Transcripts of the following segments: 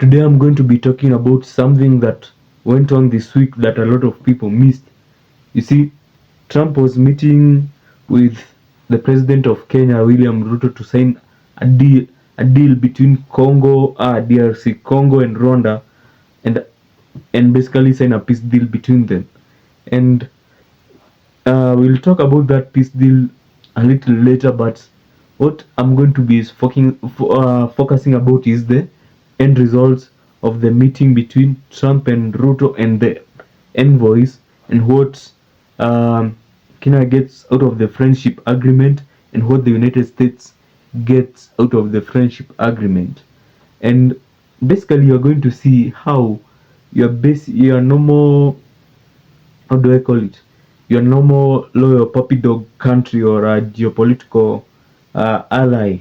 Today I'm going to be talking about something that went on this week that a lot of people missed. You see, Trump was meeting with the president of Kenya, William Ruto, to sign a deal between DRC, Congo, and Rwanda, and basically sign a peace deal between them. And we'll talk about that peace deal a little later, but what I'm going to be focusing about is the end results of the meeting between Trump and Ruto and the envoys, and what Kenya gets out of the friendship agreement, and what the United States gets out of the friendship agreement. And basically, you're going to see how your normal, how do I call it? Your normal loyal puppy dog country or a geopolitical ally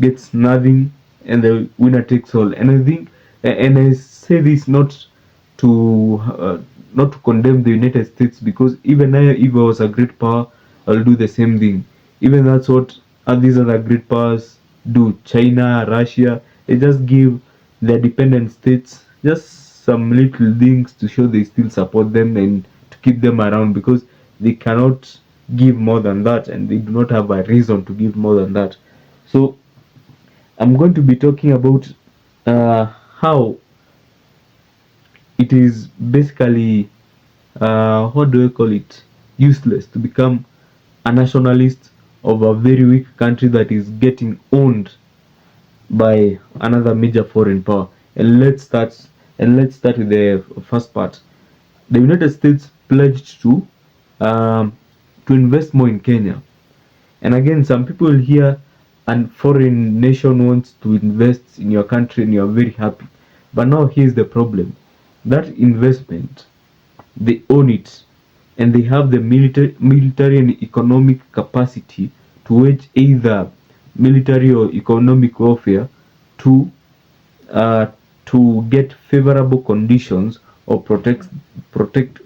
gets nothing, and the winner takes all. And I think, and I say this not to condemn the United States, because even I, if I was a great power, I'll do the same thing. Even that's what these other great powers do. China, Russia, they just give their dependent states just some little things to show they still support them and to keep them around, because they cannot give more than that, and they do not have a reason to give more than that. So I'm going to be talking about how it is basically, what do I call it, useless to become a nationalist of a very weak country that is getting owned by another major foreign power. And let's start with the first part. The United States pledged um, to invest more in Kenya. And again, some people here and foreign nation wants to invest in your country and you're very happy. But now here's the problem. That investment, they own it, and they have the military and economic capacity to wage either military or economic warfare to uh, get favorable conditions or protect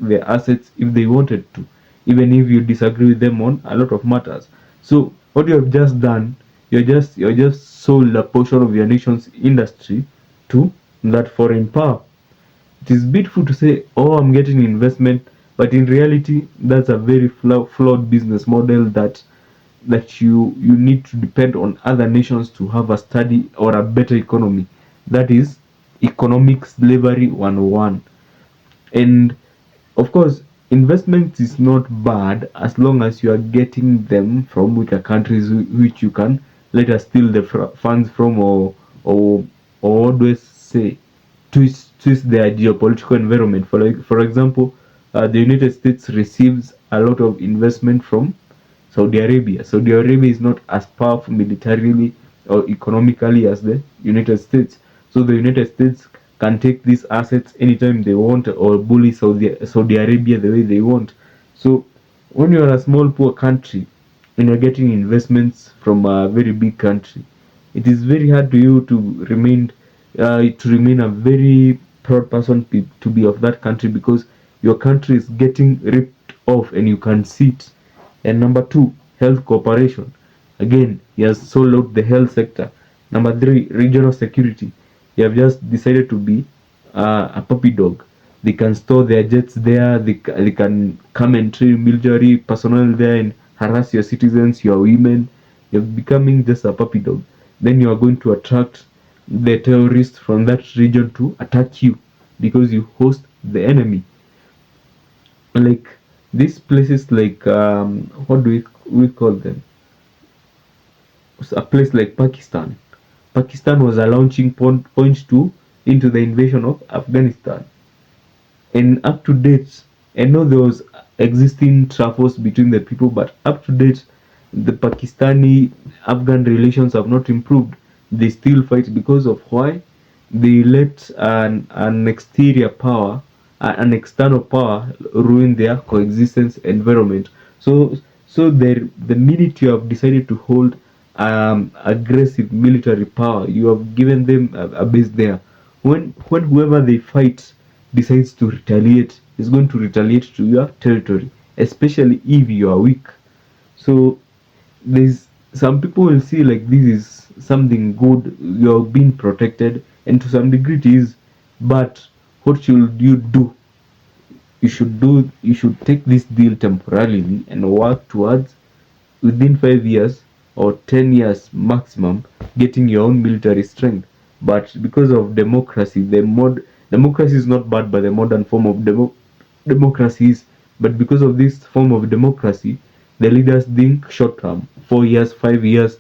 their assets if they wanted to, even if you disagree with them on a lot of matters. So what you have just done, you're just sold a portion of your nation's industry to that foreign power. It is beautiful to say, "Oh, I'm getting investment," but in reality, that's a very flawed business model that you need to depend on other nations to have a steady or a better economy. That is economic slavery 101. And of course, investment is not bad as long as you are getting them from weaker countries which you can later steal the funds from, or what do I say, twist their geopolitical environment. For example, the United States receives a lot of investment from Saudi Arabia. Saudi Arabia is not as powerful militarily or economically as the United States. So the United States can take these assets anytime they want, or bully Saudi Arabia the way they want. So when you are a small poor country and you're getting investments from a very big country, it is very hard to you to remain a very proud person to be of that country, because your country is getting ripped off and you can see it. And number two, health cooperation. Again, he has sold out the health sector. Number three, regional security. They have just decided to be a puppy dog. They can store their jets there. They can come and train military personnel there and harass your citizens, your women. You're becoming just a puppy dog. Then you are going to attract the terrorists from that region to attack you because you host the enemy. Like these places, like what do we call them? A place like Pakistan. Pakistan was a launching point to into the invasion of Afghanistan. And up to date, I know there was existing troubles between the people, but up to date, the Pakistani Afghan relations have not improved. They still fight because of why they let an exterior power, an external power, ruin their coexistence environment. So the minute you have decided to hold aggressive military power, you have given them a base there. When whoever they fight decides to retaliate, is going to retaliate to your territory, especially if you are weak. So there's Some people will see like this is something good, you're being protected, and to some degree it is. But what should you do? You should take this deal temporarily and work towards, within 5 years or 10 years maximum, getting your own military strength. But because of democracy, democracy is not bad, but the modern form of democracy is. But because of this form of democracy, the leaders think short term, 4 years, 5 years,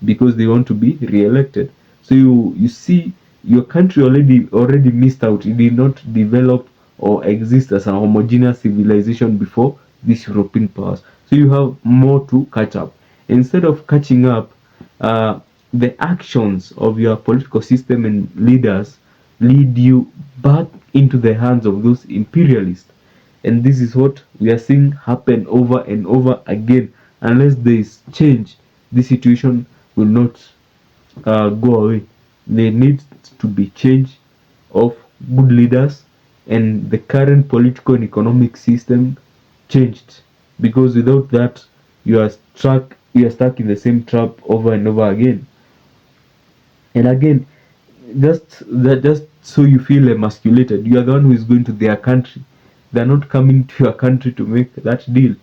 because they want to be re-elected. So you see, your country already missed out. It did not develop or exist as a homogeneous civilization before these European powers. So you have more to catch up. Instead of catching up, the actions of your political system and leaders lead you back into the hands of those imperialists. And this is what we are seeing happen over and over again. Unless there is change, this situation will not go away. There needs to be change of good leaders, and the current political and economic system changed, because without that you are stuck in the same trap over and over again and again. Just so you feel emasculated, you are the one who is going to their country. They're not coming to your country to make that deal.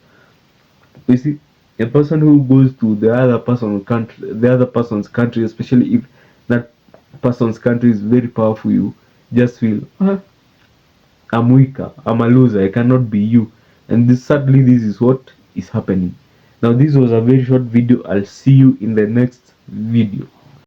You see, a person who goes to the other person's country, especially if that person's country is very powerful, you just feel, I'm weaker, I'm a loser, I cannot be you. And sadly, this is what is happening. Now, this was a very short video. I'll see you in the next video.